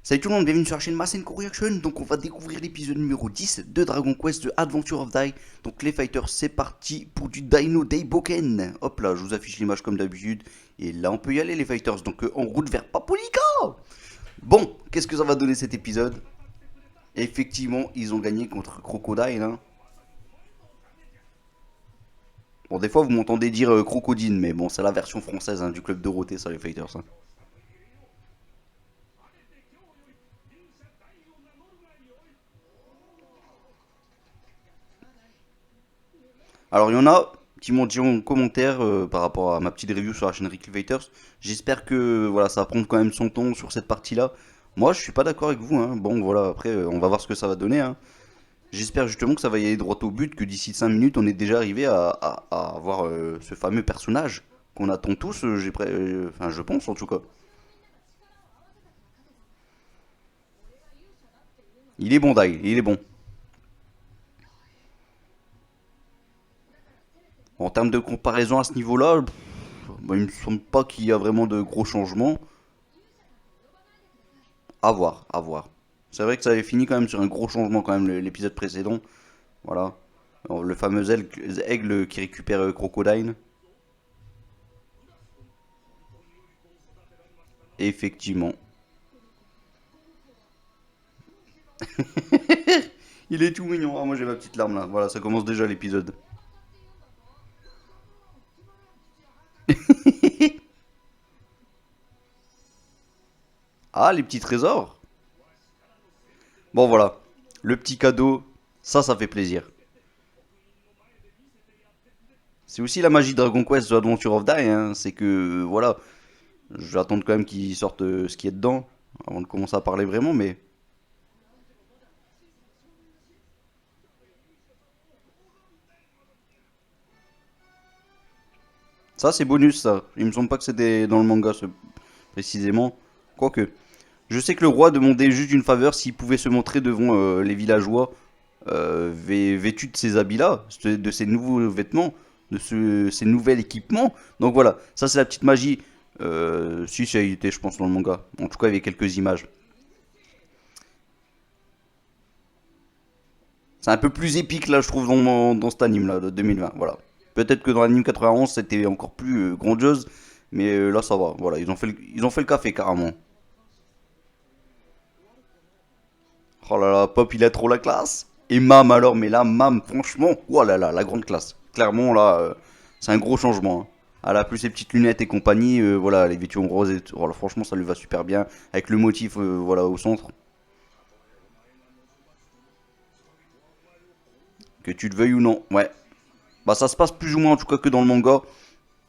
Salut tout le monde, bienvenue sur la chaîne Masenko Reaction. Donc on va découvrir l'épisode numéro 10 de Dragon Quest The Adventure of Dai. Donc les fighters, c'est parti pour du Dino Daiboken. Hop là, je vous affiche l'image comme d'habitude. Et là on peut y aller les fighters, donc en route vers Paprika. Bon, qu'est-ce que ça va donner cet épisode? Effectivement, ils ont gagné contre Crocodile, hein. Bon, des fois vous m'entendez dire Crocodine, mais bon, c'est la version française, hein, du club Dorothée, ça les fighters, hein. Alors, il y en a qui m'ont dit en commentaire par rapport à ma petite review sur la chaîne Reclivators. J'espère que voilà, ça va prendre quand même son temps sur cette partie-là. Moi, je suis pas d'accord avec vous, hein. Bon, voilà, après, on va voir ce que ça va donner, hein. J'espère justement que ça va y aller droit au but, que d'ici 5 minutes, on est déjà arrivé à avoir ce fameux personnage qu'on attend tous, enfin, je pense en tout cas. Il est bon, Dai, il est bon. En termes de comparaison à ce niveau-là, bah, il me semble pas qu'il y a vraiment de gros changements. À voir, à voir. C'est vrai que ça avait fini quand même sur un gros changement quand même l'épisode précédent. Voilà. Alors, le fameux aigle qui récupère Crocodile. Effectivement. Il est tout mignon. Ah, moi j'ai ma petite larme là. Voilà, ça commence déjà l'épisode. Ah, les petits trésors. Bon voilà. Le petit cadeau. Ça fait plaisir. C'est aussi la magie de Dragon Quest The Adventure of Die, hein. C'est que, voilà. Je vais attendre quand même qu'ils sortent ce qui est dedans. Avant de commencer à parler vraiment, mais. Ça, c'est bonus, ça. Il me semble pas que c'était dans le manga, précisément. Quoique. Je sais que le roi demandait juste une faveur s'il pouvait se montrer devant les villageois vêtus de ces habits-là, de ces nouveaux vêtements, ces nouveaux équipements. Donc voilà, ça c'est la petite magie. Si, ça a été, je pense, dans le manga. En tout cas, il y avait quelques images. C'est un peu plus épique, là, je trouve, dans cet anime-là, de 2020. Voilà. Peut-être que dans l'anime 91, c'était encore plus grandiose. Mais là, ça va. Voilà, ils ont fait le café, carrément. Oh là là, Pop, il a trop la classe. Et Mam alors, mais là, Mam, franchement, oh là là, la grande classe. Clairement, là, c'est un gros changement, hein. Elle a plus ses petites lunettes et compagnie, voilà, les vêtus en rose et tout. Voilà, franchement, ça lui va super bien. Avec le motif, voilà, au centre. Que tu le veuilles ou non, ouais. Bah, ça se passe plus ou moins, en tout cas, que dans le manga.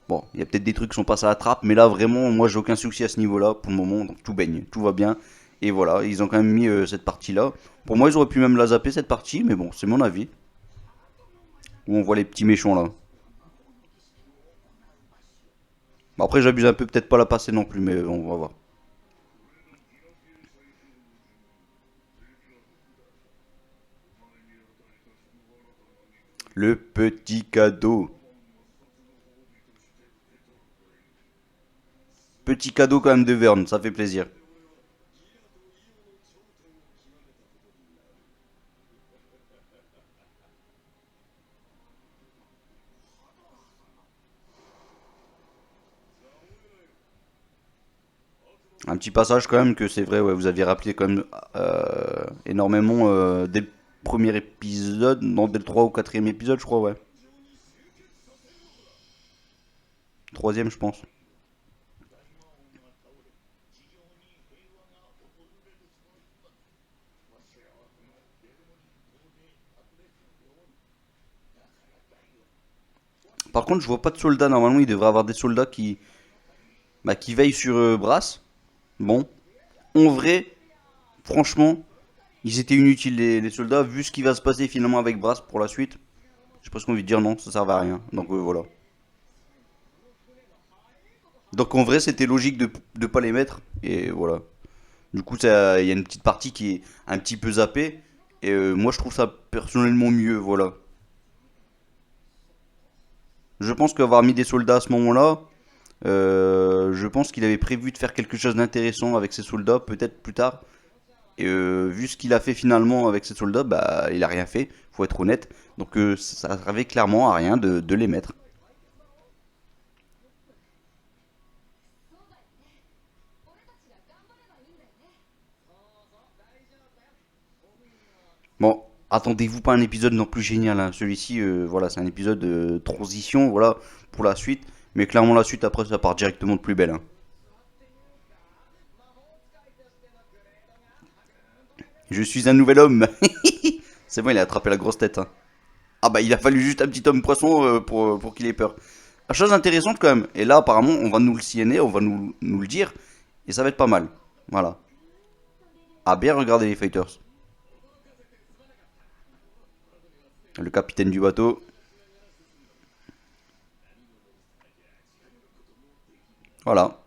Bon, il y a peut-être des trucs qui sont passés à la trappe, mais là, vraiment, moi, j'ai aucun souci à ce niveau-là, pour le moment. Donc, tout baigne, tout va bien. Et voilà, ils ont quand même mis cette partie-là. Pour moi, ils auraient pu même la zapper, cette partie, mais bon, c'est mon avis. Où on voit les petits méchants, là. Bon, après, j'abuse un peu, peut-être pas la passer non plus, mais on va voir. Le petit cadeau. Petit cadeau quand même de Verne, ça fait plaisir. Un petit passage quand même que c'est vrai, ouais, vous aviez rappelé quand même énormément dès le premier épisode, non, dès le 3 ou quatrième épisode, je crois, ouais. Troisième, je pense. Par contre, je vois pas de soldats. Normalement, il devrait avoir des soldats qui veillent sur Brass. Bon, en vrai, franchement, ils étaient inutiles les soldats, vu ce qui va se passer finalement avec Brass pour la suite. J'ai presque envie de dire non, ça servait à rien. Donc voilà. Donc en vrai, c'était logique de ne pas les mettre. Et voilà. Du coup, il y a une petite partie qui est un petit peu zappée. Et moi, je trouve ça personnellement mieux. Voilà. Je pense qu'avoir mis des soldats à ce moment-là, je pense qu'il avait prévu de faire quelque chose d'intéressant avec ces soldats, peut-être plus tard. Et vu ce qu'il a fait finalement avec ses soldats, bah il a rien fait, faut être honnête. Donc ça servait clairement à rien de les mettre. Bon, attendez-vous pas un épisode non plus génial, hein. Celui-ci, voilà, c'est un épisode de transition, voilà, pour la suite. Mais clairement la suite après ça part directement de plus belle, hein. Je suis un nouvel homme. C'est bon, il a attrapé la grosse tête, hein. Ah bah il a fallu juste un petit homme poisson pour qu'il ait peur. La chose intéressante quand même, et là apparemment on va nous le CNR, on va nous le dire, et ça va être pas mal. Voilà. À bien regarder les fighters. Le capitaine du bateau. Voilà.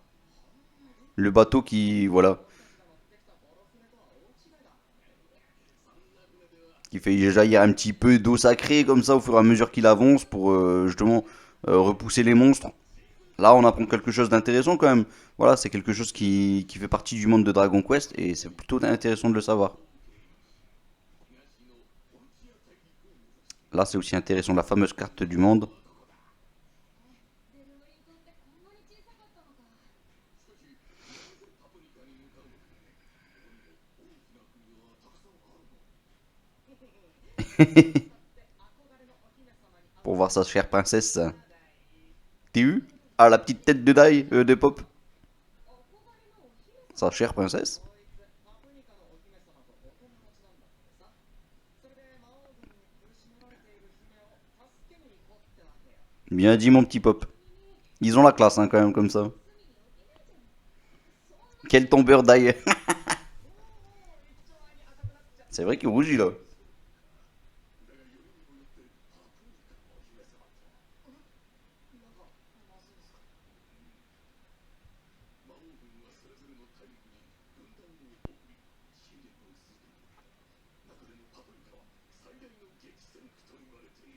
Le bateau qui, voilà, qui fait jaillir un petit peu d'eau sacrée comme ça au fur et à mesure qu'il avance pour justement repousser les monstres. Là, on apprend quelque chose d'intéressant quand même. Voilà, c'est quelque chose qui fait partie du monde de Dragon Quest et c'est plutôt intéressant de le savoir. Là, c'est aussi intéressant la fameuse carte du monde. Pour voir sa chère princesse. T'es eu? Ah, la petite tête de Dai, de Pop. Sa chère princesse. Bien dit, mon petit Pop. Ils ont la classe, hein, quand même, comme ça. Quel tombeur Dai. C'est vrai qu'il rougit, là.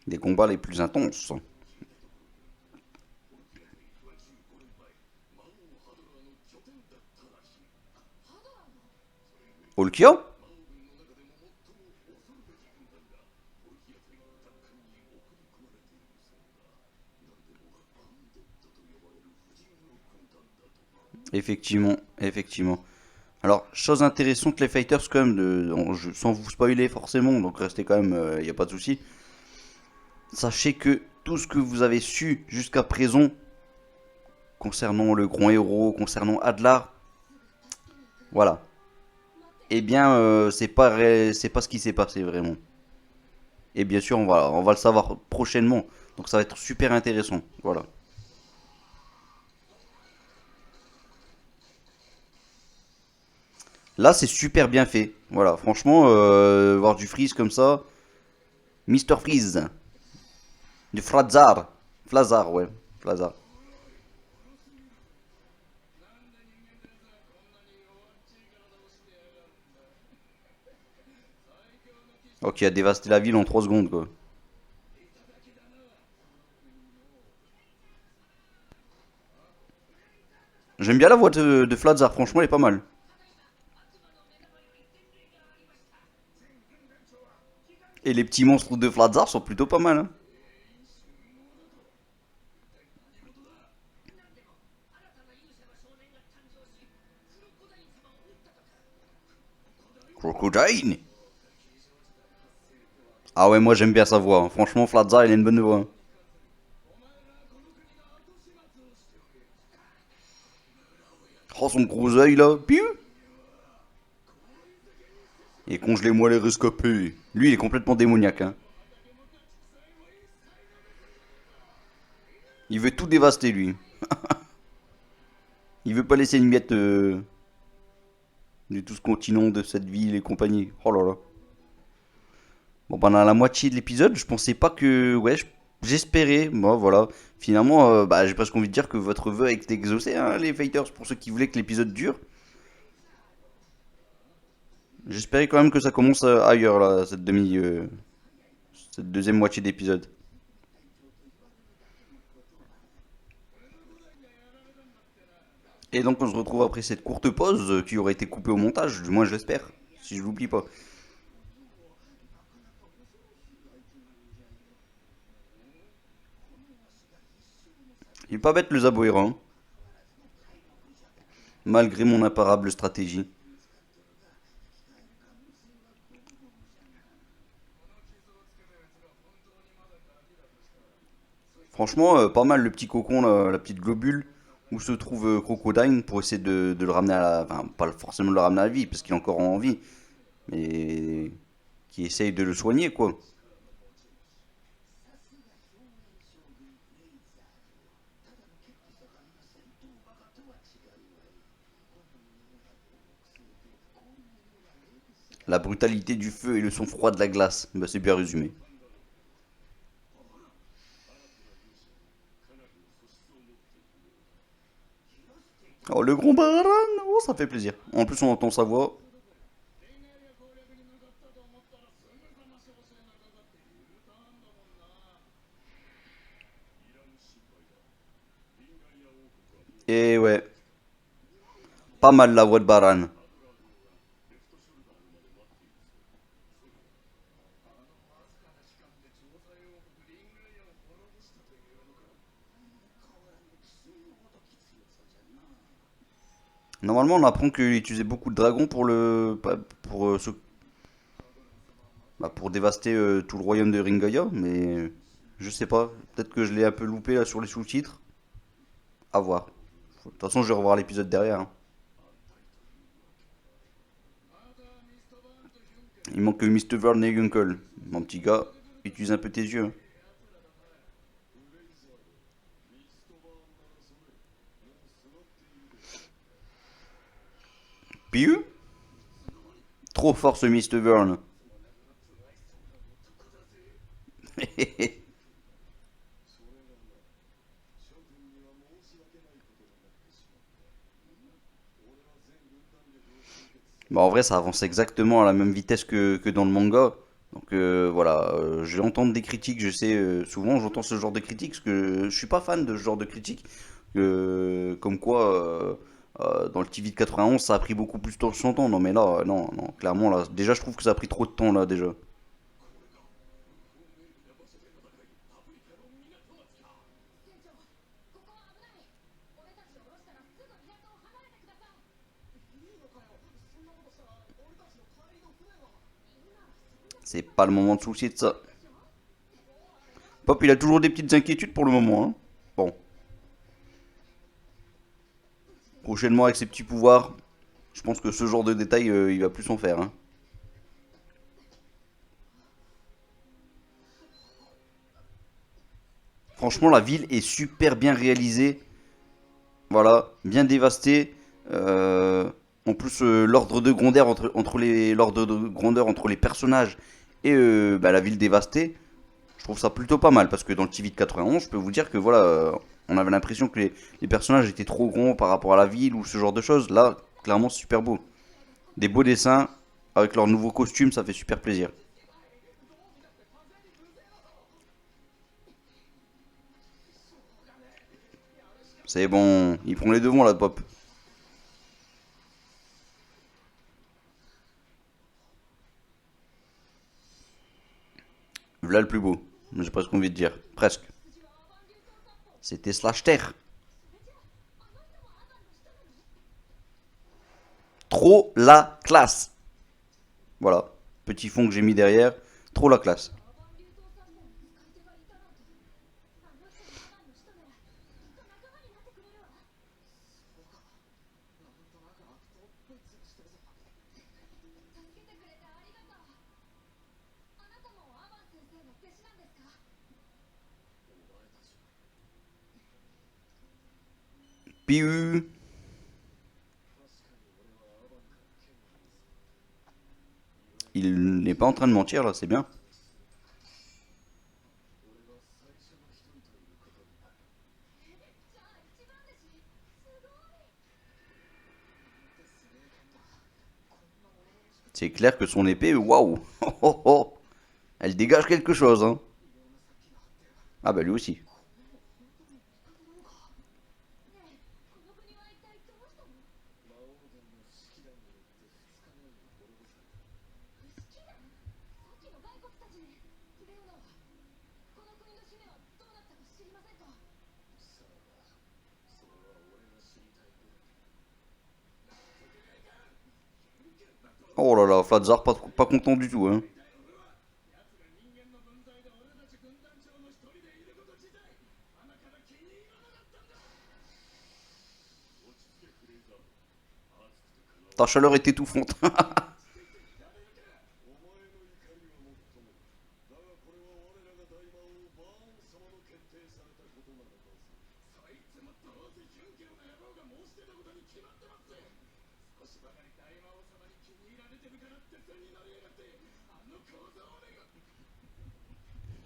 Des combats les plus intenses. Olkia? Effectivement, effectivement. Alors, chose intéressante, les fighters, quand même, sans vous spoiler forcément, donc restez quand même, il n'y a pas de souci. Sachez que tout ce que vous avez su jusqu'à présent, concernant le grand héros, concernant Adlar, voilà. Eh bien, c'est pas ce qui s'est passé vraiment. Et bien sûr, on va le savoir prochainement. Donc ça va être super intéressant. Voilà. Là, c'est super bien fait. Voilà, franchement, voir du Freeze comme ça. Mister Freeze. Du Flazar. Flazar, ouais. Flazar. Ok, il a dévasté la ville en 3 secondes, quoi. J'aime bien la voix de Flazar, franchement, elle est pas mal. Et les petits monstres de Flazar sont plutôt pas mal, hein. Crocodile. Ah ouais, moi j'aime bien sa voix, hein. Franchement, Flazar, il a une bonne voix, hein. Oh, son gros œil là. Piou. Et congelez-moi les rescapés. Lui, il est complètement démoniaque, hein. Il veut tout dévaster, lui. Il veut pas laisser une miette de tout ce continent, de cette ville et compagnie. Oh là là. Bon, pendant la moitié de l'épisode, je pensais pas que. Ouais, j'espérais. Moi, voilà. Finalement, bah, j'ai presque envie de dire que votre vœu a été exaucé, hein, les fighters, pour ceux qui voulaient que l'épisode dure. J'espérais quand même que ça commence ailleurs, là, cette deuxième moitié d'épisode. Et donc, on se retrouve après cette courte pause qui aurait été coupée au montage, du moins, je l'espère. si je l'oublie pas. Il est pas bête le Zaboira, hein, malgré mon imparable stratégie. Franchement, pas mal le petit cocon, la petite globule, où se trouve Crocodile pour essayer de le ramener à la... Enfin, pas forcément de le ramener à la vie, parce qu'il est encore en vie, mais qui essaye de le soigner, quoi. La brutalité du feu et le sang-froid de la glace. Bah, c'est bien résumé. Oh, le grand Baran, oh, ça fait plaisir. En plus, on entend sa voix. Et ouais, pas mal la voix de Baran. Normalement, on apprend qu'il utilisait beaucoup de dragons pour pour, pour dévaster tout le royaume de Ringaya, mais je sais pas. Peut-être que je l'ai un peu loupé là sur les sous-titres. À voir. De toute façon, je vais revoir l'épisode derrière, hein. Il manque que Mr. Vern et Gunkel. Mon petit gars, utilise un peu tes yeux, hein. Piu. Trop fort ce Mr. Vern. Bah, en vrai, ça avance exactement à la même vitesse que dans le manga. Donc voilà, je vais entendre des critiques, je sais, souvent j'entends ce genre de critiques, parce que je suis pas fan de ce genre de critiques. Comme quoi, dans le TV de 91, ça a pris beaucoup plus de temps que son temps. Non mais là, non, non, clairement, là, déjà je trouve que ça a pris trop de temps là, déjà. C'est pas le moment de soucier de ça. Pop, il a toujours des petites inquiétudes pour le moment, hein. Bon, prochainement avec ses petits pouvoirs, je pense que ce genre de détails, il va plus en faire, hein. Franchement, la ville est super bien réalisée. Voilà, bien dévastée. Euh, En plus, l'ordre de grandeur l'ordre de grandeur entre les personnages et bah, la ville dévastée, je trouve ça plutôt pas mal. Parce que dans le TV de 91, je peux vous dire que voilà, on avait l'impression que les personnages étaient trop grands par rapport à la ville ou ce genre de choses. Là, clairement, c'est super beau. Des beaux dessins avec leurs nouveaux costumes, ça fait super plaisir. C'est bon, ils prend les devants la pop. Voilà le plus beau. J'ai presque envie de dire. Presque. C'était Slash Terre. Trop la classe. Voilà. Petit fond que j'ai mis derrière. Trop la classe. Piu. Il n'est pas en train de mentir là, c'est bien. C'est clair que son épée, waouh. Oh, oh, oh. Elle dégage quelque chose, hein. Ah bah lui aussi. Oh là là, Flatzar pas content du tout, hein. Ta chaleur est étouffante.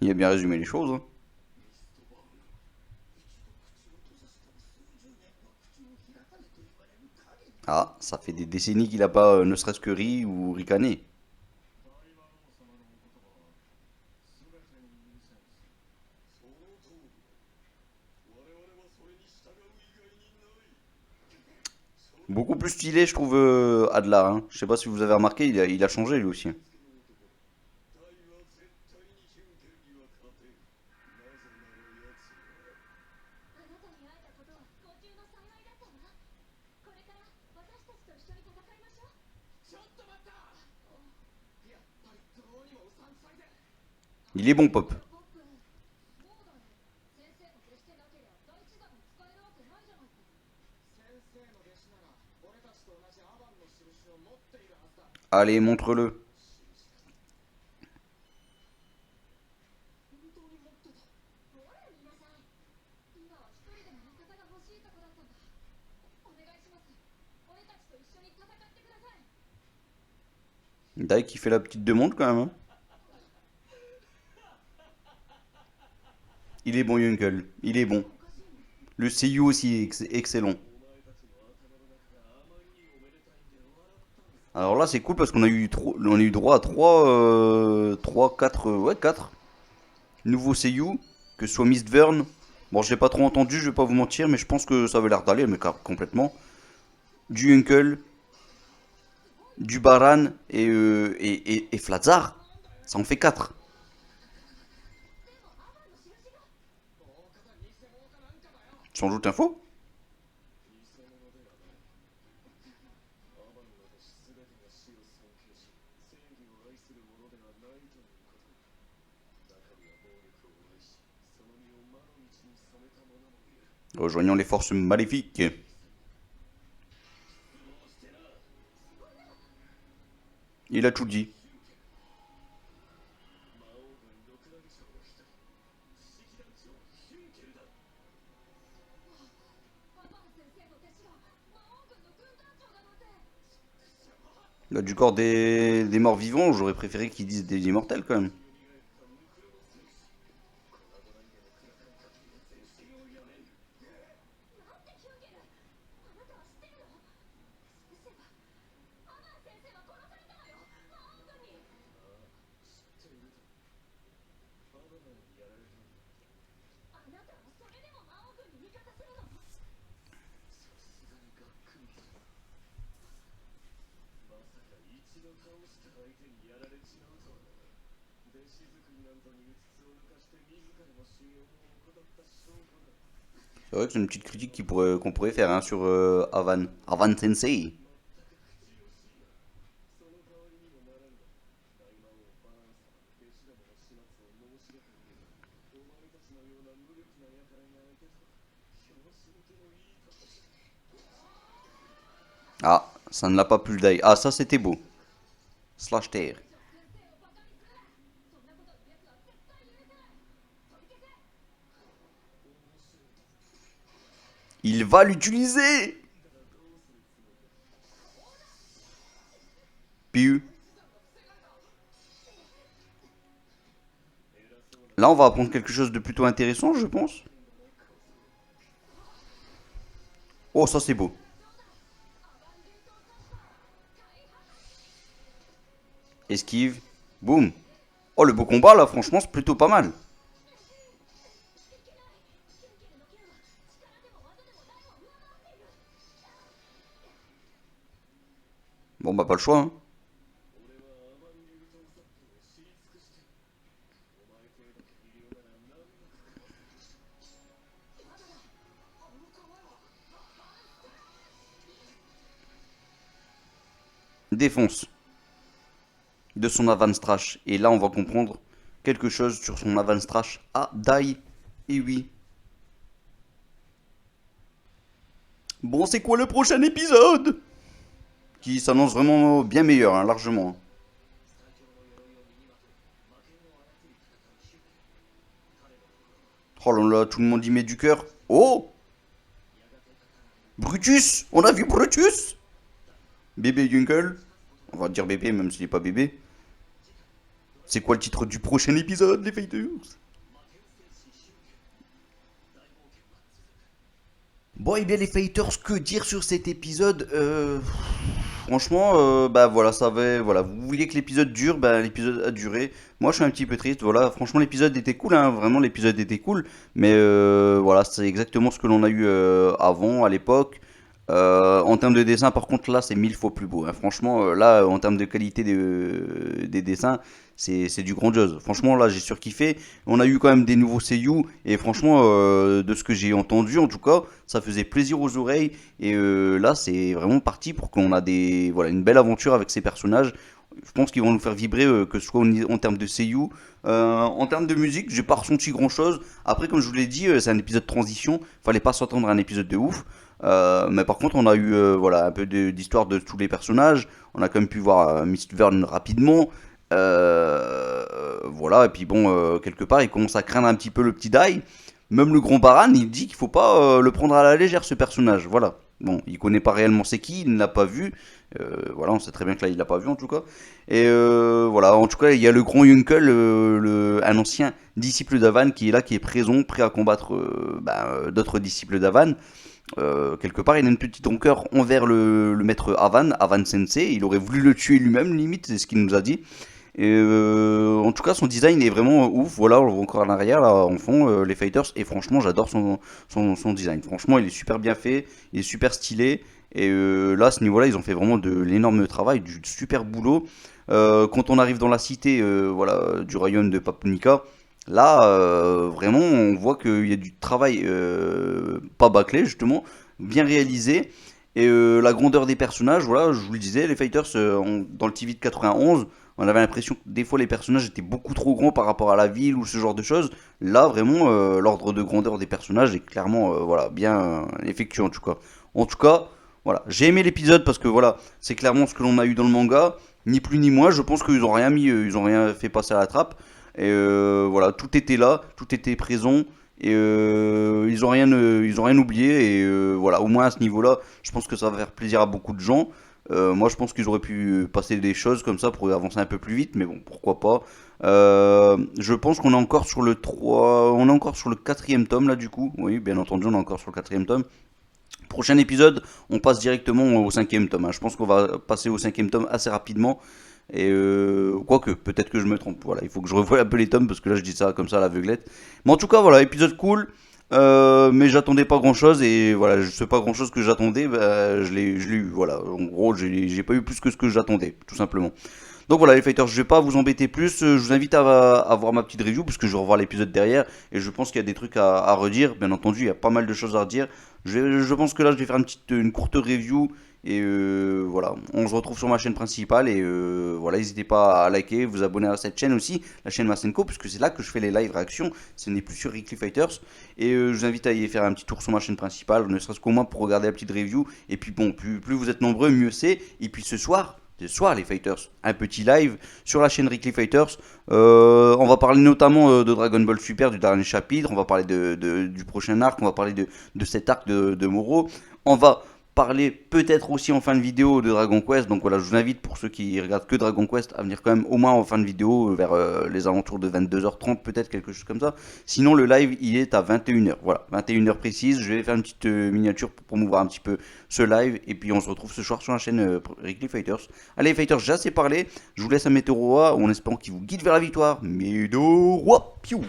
Il a bien résumé les choses, hein. Ah, ça fait des décennies qu'il a pas ne serait-ce que ri ou ricané. Beaucoup plus stylé, je trouve, Adlar, hein. Je sais pas si vous avez remarqué, il a changé lui aussi. Il est bon, Pop. Allez, montre-le. Dai qui fait la petite demande quand même, hein. Il est bon, Yunkel. Il est bon. Le seiyuu aussi est excellent. Alors là, c'est cool parce qu'on a eu, on a eu droit à 4, ouais, 4 nouveaux seiyuu, que ce soit Mistburn. Bon, je l'ai pas trop entendu, je vais pas vous mentir, mais je pense que ça avait l'air d'aller, mais complètement. Du Yunkel, du Baran et Flatzar. Ça en fait 4. Sans doute info. Rejoignant les forces maléfiques. Il a tout dit. Là, du corps des morts vivants, j'aurais préféré qu'ils disent des immortels quand même. C'est vrai que c'est une petite critique qu'on pourrait faire, hein, sur Avan. Avan Sensei. Ah, ça ne l'a pas pu le die. Ah, ça c'était beau. Slash terre. Il va l'utiliser. Piu. Là, on va apprendre quelque chose de plutôt intéressant, je pense. Oh, ça c'est beau. Esquive. Boum. Oh, le beau combat là, franchement, c'est plutôt pas mal. Bon, bah, pas le choix, hein. défonce de son Advanced Trash. Et là, on va comprendre quelque chose sur son Advanced Trash à Dai. Et oui. Bon, c'est quoi le prochain épisode? Qui s'annonce vraiment bien meilleur, hein, largement. Oh là là, tout le monde y met du cœur. Oh, Brutus. On a vu Brutus. Bébé Yunkel. On va dire bébé, même s'il n'est pas bébé. C'est quoi le titre du prochain épisode, les fighters? Bon, et bien les fighters, que dire sur cet épisode? Franchement, bah voilà, ça va. Voilà, vous vouliez que l'épisode dure, bah l'épisode a duré. Moi, je suis un petit peu triste. Voilà, franchement, l'épisode était cool, hein, vraiment, l'épisode était cool. Mais voilà, c'est exactement ce que l'on a eu avant, à l'époque. En termes de dessin, par contre, là, c'est mille fois plus beau, hein. Franchement, là, en termes de qualité des dessins, c'est du grandiose. Franchement, là, j'ai surkiffé. On a eu quand même des nouveaux seiyuu. Et franchement, de ce que j'ai entendu, en tout cas, ça faisait plaisir aux oreilles. Et là, c'est vraiment parti pour qu'on a voilà, une belle aventure avec ces personnages. Je pense qu'ils vont nous faire vibrer, que ce soit en termes de seiyuu. En termes de musique, j'ai pas ressenti grand chose. Après, comme je vous l'ai dit, c'est un épisode transition. Fallait pas s'attendre à un épisode de ouf. Mais par contre, on a eu voilà, un peu d'histoire de tous les personnages. On a quand même pu voir Miss Vern rapidement. Voilà, et puis bon, quelque part, il commence à craindre un petit peu le petit Dai. Même le grand Baran, il dit qu'il faut pas le prendre à la légère, ce personnage. Voilà. Bon, il connaît pas réellement c'est qui, il ne l'a pas vu. Voilà, on sait très bien que là, il l'a pas vu en tout cas. Et voilà, en tout cas, il y a le grand Yunkel, un ancien disciple d'Avan qui est là, qui est présent, prêt à combattre d'autres disciples d'Avan. Quelque part, il a une petite rancœur envers le maître Avan, Avan Sensei. Il aurait voulu le tuer lui-même, limite, c'est ce qu'il nous a dit. Et en tout cas, son design est vraiment ouf. Voilà, on le voit encore en arrière, là, en fond, les fighters. Et franchement, j'adore son design. Franchement, il est super bien fait, il est super stylé. Et là, à ce niveau-là, ils ont fait vraiment de l'énorme travail, du super boulot. Quand on arrive dans la cité voilà, du royaume de Papounica, là, vraiment, on voit qu'il y a du travail pas bâclé, justement, bien réalisé. Et la grandeur des personnages, voilà, je vous le disais, les fighters, dans le TV de 91, on avait l'impression que des fois les personnages étaient beaucoup trop grands par rapport à la ville ou ce genre de choses. Là, vraiment, l'ordre de grandeur des personnages est clairement voilà, bien effectué en tout cas. En tout cas, voilà, j'ai aimé l'épisode parce que voilà, c'est clairement ce que l'on a eu dans le manga, ni plus ni moins. Je pense qu'ils ont rien mis, ils ont rien fait passer à la trappe. Et voilà, tout était là, tout était présent. Et ils ont rien oublié. Et voilà, au moins à ce niveau-là, je pense que ça va faire plaisir à beaucoup de gens. Moi, je pense qu'ils auraient pu passer des choses comme ça pour avancer un peu plus vite, mais bon, pourquoi pas. Je pense qu'on est encore sur le 3, on est encore sur le quatrième tome là du coup. Oui, bien entendu, on est encore sur le quatrième tome. Prochain épisode, on passe directement au cinquième tome, hein. Je pense qu'on va passer au cinquième tome assez rapidement. Et quoique, peut-être que je me trompe. Voilà, il faut que je revoie un peu les tomes parce que là je dis ça comme ça à l'aveuglette. Mais en tout cas, voilà, épisode cool. Mais j'attendais pas grand chose et voilà, je sais pas grand chose que j'attendais, bah, je l'ai eu. Voilà, en gros, j'ai pas eu plus que ce que j'attendais, tout simplement. Donc voilà les fighters, je vais pas vous embêter plus, je vous invite à voir ma petite review parce que je vais revoir l'épisode derrière et je pense qu'il y a des trucs à redire, bien entendu il y a pas mal de choses à redire. Je pense que là je vais faire une courte review et voilà, on se retrouve sur ma chaîne principale et voilà, n'hésitez pas à liker, vous abonner à cette chaîne aussi, la chaîne Masenko, puisque c'est là que je fais les live réactions, ce n'est plus sur Weekly Fighters. Et je vous invite à y faire un petit tour sur ma chaîne principale, ne serait-ce qu'au moins pour regarder la petite review. Et puis bon, plus vous êtes nombreux, mieux c'est. Et puis ce soir les fighters, un petit live sur la chaîne Weekly Fighters. On va parler notamment de Dragon Ball Super, du dernier chapitre. On va parler du prochain arc. On va parler de cet arc de Moro. On va parler peut-être aussi en fin de vidéo de Dragon Quest. Donc voilà, je vous invite pour ceux qui regardent que Dragon Quest à venir quand même au moins en fin de vidéo vers les alentours de 22h30, peut-être quelque chose comme ça. Sinon le live il est à 21h. Voilà, 21h précise. Je vais faire une petite miniature pour promouvoir un petit peu ce live et puis on se retrouve ce soir sur la chaîne Weekly Fighters. Allez fighters, j'ai assez parlé. Je vous laisse un météo en espérant qu'il vous guide vers la victoire. Météo, piou.